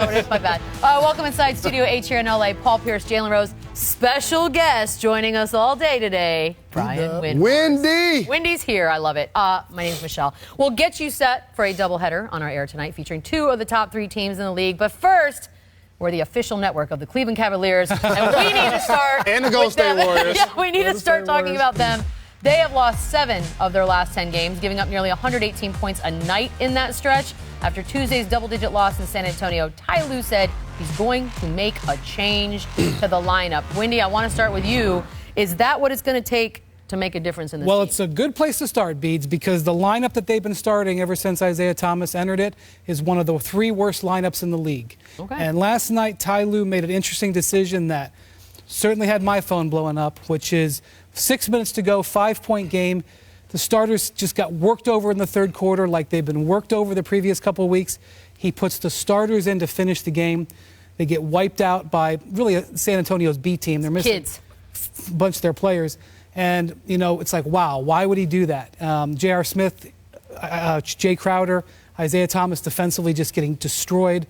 It's my bad. Welcome inside Studio H here in LA. Paul Pierce, Jalen Rose, special guest joining us all day today. Brian Wendy. Wendy's here. I love it. My name is Michelle. We'll get you set for a doubleheader on our air tonight featuring two of the top three teams in the league. But first, we're the official network of the Cleveland Cavaliers, and we need to start and the Golden State Warriors. Yeah, we need to start talking about them. They have lost 7 of their last 10 games, giving up nearly 118 points a night in that stretch. After Tuesday's double-digit loss in San Antonio, Ty Lue said he's going to make a change to the lineup. Wendy, I want to start with you. Is that what it's going to take to make a difference in this Well, team? it's a good place to start, Beads, because the lineup that they've been starting ever since Isaiah Thomas entered it is one of the 3 worst lineups in the league. Okay. And last night, Ty Lue made an interesting decision that certainly had my phone blowing up, which is 6 minutes to go, 5-point game. The starters just got worked over in the third quarter like they've been worked over the previous couple of weeks. He puts the starters in to finish the game. They get wiped out by really San Antonio's B team. They're missing a bunch of their players. And, you know, it's like, wow, why would he do that? J.R. Smith, Jay Crowder, Isaiah Thomas defensively just getting destroyed.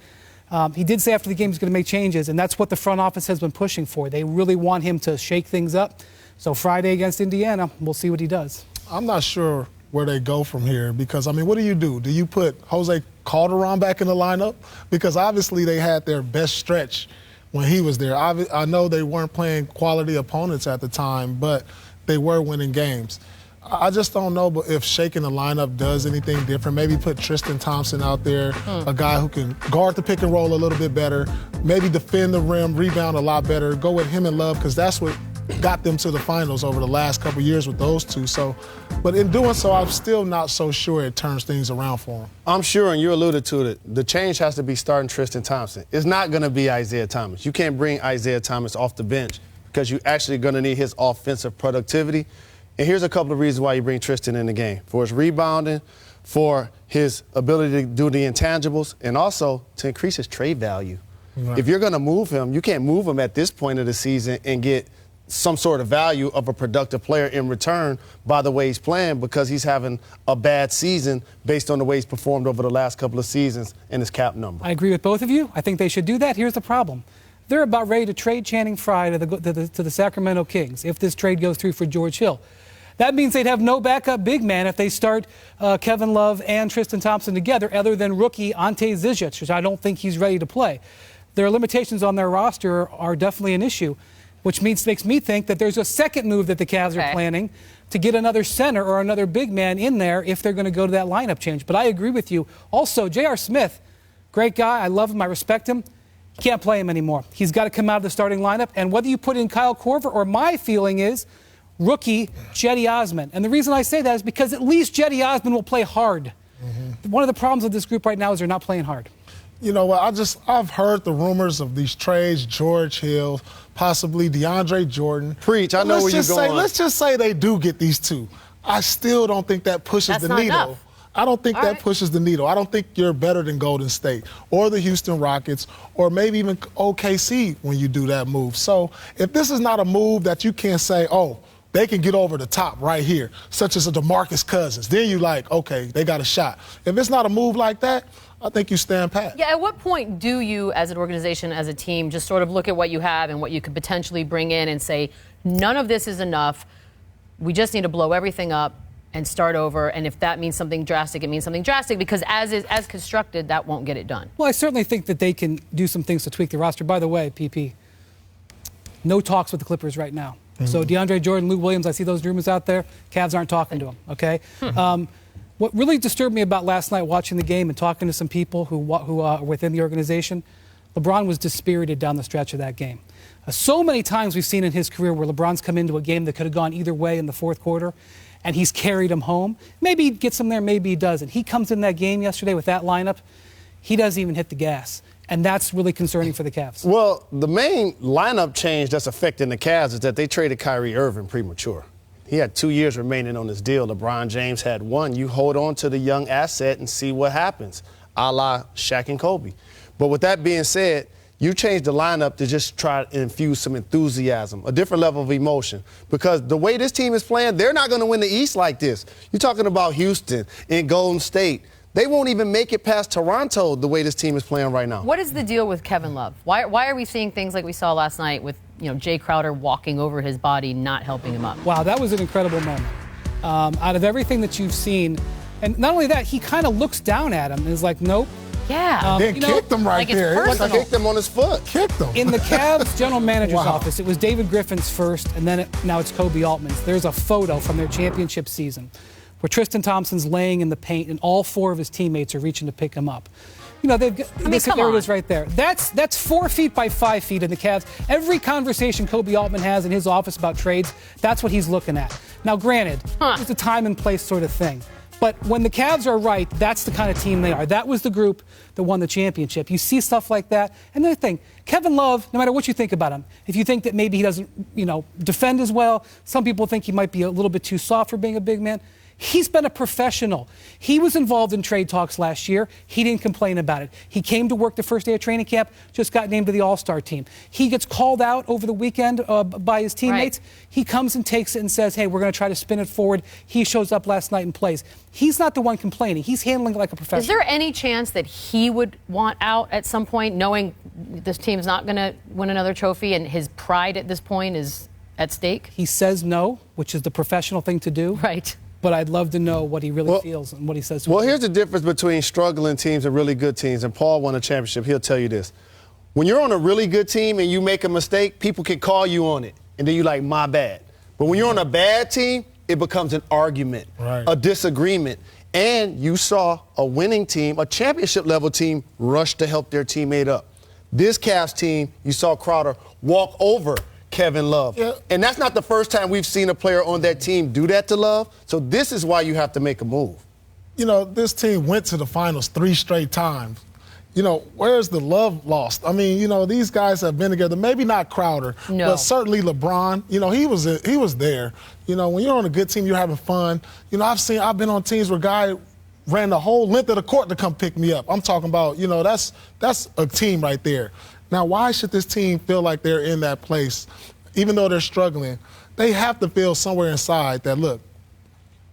He did say after the game he's going to make changes, and that's what the front office has been pushing for. They really want him to shake things up. So Friday against Indiana, we'll see what he does. I'm not sure where they go from here because, I mean, what do? Do you put Jose Calderon back in the lineup? Because obviously they had their best stretch when he was there. I know they weren't playing quality opponents at the time, but they were winning games. I just don't know if shaking the lineup does anything different. Maybe put Tristan Thompson out there, a guy who can guard the pick and roll a little bit better, maybe defend the rim, rebound a lot better. Go with him and Love because that's what got them to the finals over the last couple years with those two. So, but in doing so, I'm still not so sure it turns things around for them. I'm sure, and you alluded to it, the change has to be starting Tristan Thompson. It's not going to be Isaiah Thomas. You can't bring Isaiah Thomas off the bench because you're actually going to need his offensive productivity. And here's a couple of reasons why you bring Tristan in the game. For his rebounding, for his ability to do the intangibles, and also to increase his trade value. Right. If you're going to move him, you can't move him at this point of the season and get some sort of value of a productive player in return by the way he's playing because he's having a bad season based on the way he's performed over the last couple of seasons and his cap number. I agree with both of you. I think they should do that. Here's the problem. They're about ready to trade Channing Frye to the Sacramento Kings if this trade goes through for George Hill. That means they'd have no backup big man if they start Kevin Love and Tristan Thompson together other than rookie Ante Zizic, which I don't think he's ready to play. Their limitations on their roster are definitely an issue, which makes me think that there's a second move that the Cavs are planning to get another center or another big man in there if they're going to go to that lineup change. But I agree with you. Also, J.R. Smith, great guy. I love him. I respect him. You can't play him anymore. He's got to come out of the starting lineup. And whether you put in Kyle Korver or my feeling is rookie Cedi Osman. And the reason I say that is because at least Cedi Osman will play hard. One of the problems with this group right now is they're not playing hard. You know what, I've heard the rumors of these trades, George Hill, possibly DeAndre Jordan. Preach, I know where you're going. Let's just say they do get these two. I still don't think that pushes the needle. Enough. I don't think that pushes the needle. I don't think you're better than Golden State or the Houston Rockets or maybe even OKC when you do that move. So if this is not a move that you can say, oh, they can get over the top right here, such as a DeMarcus Cousins, then you like, okay, they got a shot. If it's not a move like that, I think you stand pat. Yeah, at what point do you, as an organization, as a team, just sort of look at what you have and what you could potentially bring in and say, none of this is enough, we just need to blow everything up and start over, and if that means something drastic, it means something drastic, because as constructed, that won't get it done. Well, I certainly think that they can do some things to tweak the roster. By the way, PP, no talks with the Clippers right now. So DeAndre Jordan, Lou Williams, I see those rumors out there. Cavs aren't talking to them, okay? What really disturbed me about last night watching the game and talking to some people who are within the organization, LeBron was dispirited down the stretch of that game. So many times we've seen in his career where LeBron's come into a game that could have gone either way in the fourth quarter, and he's carried him home. Maybe he gets him there, maybe he doesn't. He comes in that game yesterday with that lineup, he doesn't even hit the gas. And that's really concerning for the Cavs. Well, the main lineup change that's affecting the Cavs is that they traded Kyrie Irving premature. He had 2 years remaining on his deal. LeBron James had 1. You hold on to the young asset and see what happens, a la Shaq and Kobe. But with that being said, you change the lineup to just try to infuse some enthusiasm, a different level of emotion. Because the way this team is playing, they're not going to win the East like this. You're talking about Houston and Golden State. They won't even make it past Toronto the way this team is playing right now. What is the deal with Kevin Love? Why are we seeing things like we saw last night with Jay Crowder walking over his body, not helping him up? Wow, that was an incredible moment. Out of everything that you've seen, and not only that, he kind of looks down at him and is like, nope. Yeah. Then kicked him right like it's there. personal. Kicked him on his foot. Kicked him. In the Cavs general manager's office, it was David Griffin's first, and then now it's Kobe Altman's. There's a photo from their championship season where Tristan Thompson's laying in the paint, and all 4 of his teammates are reaching to pick him up. They've got, there it is right there. That's 4 feet by 5 feet in the Cavs. Every conversation Kobe Altman has in his office about trades, that's what he's looking at. Now, granted, it's a time and place sort of thing. But when the Cavs are right, that's the kind of team they are. That was the group that won the championship. You see stuff like that. Another thing, Kevin Love, no matter what you think about him, if you think that maybe he doesn't, defend as well, some people think he might be a little bit too soft for being a big man. He's been a professional. He was involved in trade talks last year. He didn't complain about it. He came to work the first day of training camp, just got named to the All-Star team. He gets called out over the weekend by his teammates. Right. He comes and takes it and says, hey, we're going to try to spin it forward. He shows up last night and plays. He's not the one complaining. He's handling it like a professional. Is there any chance that he would want out at some point, knowing this team's not going to win another trophy and his pride at this point is at stake? He says no, which is the professional thing to do. Right. But I'd love to know what he really feels and what he says. Well, here's the difference between struggling teams and really good teams. And Paul won a championship. He'll tell you this. When you're on a really good team and you make a mistake, people can call you on it. And then you're like, my bad. But when you're on a bad team, it becomes an argument, a disagreement. And you saw a winning team, a championship-level team, rush to help their teammate up. This Cavs team, you saw Crowder walk over Kevin Love. Yeah. And that's not the first time we've seen a player on that team do that to Love. So this is why you have to make a move. This team went to the finals 3 straight times. Where's the love lost? I mean, these guys have been together. Maybe not Crowder, but certainly LeBron. He was there. When you're on a good team, you're having fun. I've been on teams where guy ran the whole length of the court to come pick me up. I'm talking about, that's a team right there. Now, why should this team feel like they're in that place, even though they're struggling? They have to feel somewhere inside that, look,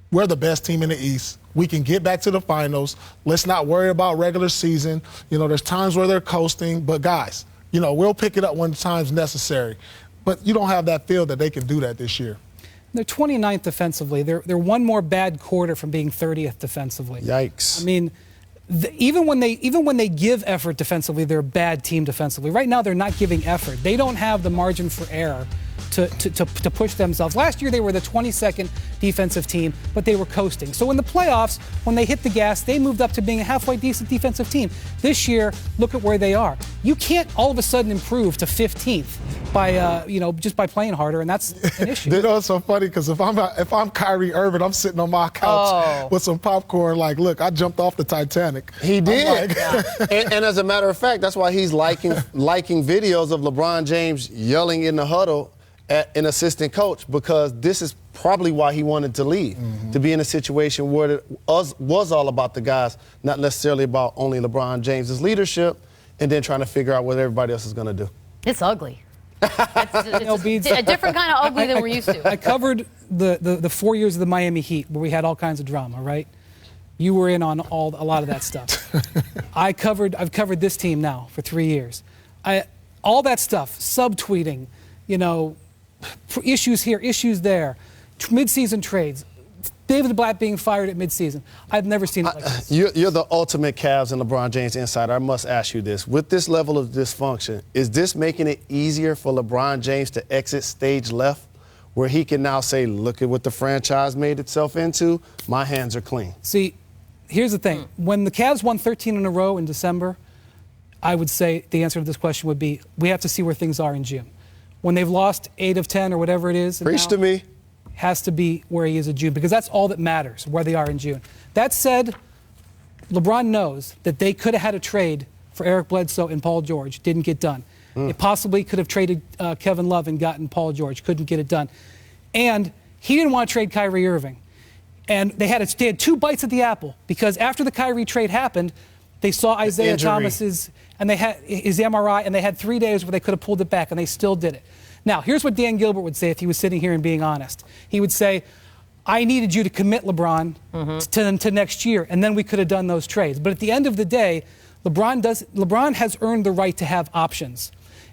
we're the best team in the East. We can get back to the finals. Let's not worry about regular season. There's times where they're coasting, but guys, we'll pick it up when time's necessary. But you don't have that feel that they can do that this year. They're 29th defensively. They're one more bad quarter from being 30th defensively. Yikes. I mean, even when they give effort defensively, they're a bad team defensively. Right now, they're not giving effort. They don't have the margin for error to push themselves. Last year, they were the 22nd defensive team, but they were coasting. So in the playoffs, when they hit the gas, they moved up to being a halfway decent defensive team. This year, look at where they are. You can't all of a sudden improve to 15th by just by playing harder, and that's an issue. It's so funny because if I'm Kyrie Irving, I'm sitting on my couch with some popcorn. Like, look, I jumped off the Titanic. He did. And as a matter of fact, that's why he's liking videos of LeBron James yelling in the huddle at an assistant coach, because this is probably why he wanted to leave, to be in a situation where it was all about the guys, not necessarily about only LeBron James's leadership, and then trying to figure out what everybody else is going to do. It's ugly. It's a different kind of ugly than we're used to. I covered the 4 years of the Miami Heat where we had all kinds of drama, right? You were in on a lot of that stuff. I've covered this team now for 3 years. All that stuff, subtweeting, issues here, issues there, mid-season trades, David Blatt being fired at midseason. I've never seen it like this. You're the ultimate Cavs and LeBron James insider. I must ask you this. With this level of dysfunction, is this making it easier for LeBron James to exit stage left, where he can now say, look at what the franchise made itself into? My hands are clean. See, here's the thing. When the Cavs won 13 in a row in December, I would say the answer to this question would be, we have to see where things are in June. When they've lost 8 of 10 or whatever it is. Preach to me. Has to be where he is in June, because that's all that matters, where they are in June. That said, LeBron knows that they could have had a trade for Eric Bledsoe and Paul George. Didn't get done. They possibly could have traded Kevin Love and gotten Paul George. Couldn't get it done. And he didn't want to trade Kyrie Irving. And they had 2 bites at the apple, because after the Kyrie trade happened, they saw Isaiah Thomas's and they had his MRI, and they had 3 days where they could have pulled it back, and they still did it. Now, here's what Dan Gilbert would say if he was sitting here and being honest. He would say, I needed you to commit LeBron to next year, and then we could have done those trades. But at the end of the day, LeBron has earned the right to have options.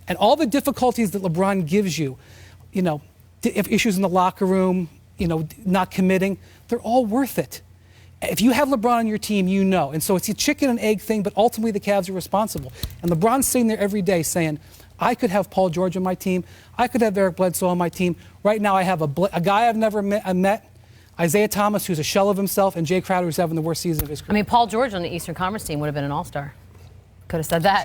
And all the difficulties that LeBron gives you, if issues in the locker room, not committing, they're all worth it. If you have LeBron on your team, you know. And so it's a chicken and egg thing, but ultimately the Cavs are responsible. And LeBron's sitting there every day saying, I could have Paul George on my team. I could have Eric Bledsoe on my team. Right now I have a guy I've never met, Isaiah Thomas, who's a shell of himself, and Jay Crowder, who's having the worst season of his career. I mean, Paul George on the Eastern Conference team would have been an all-star. Could have said that.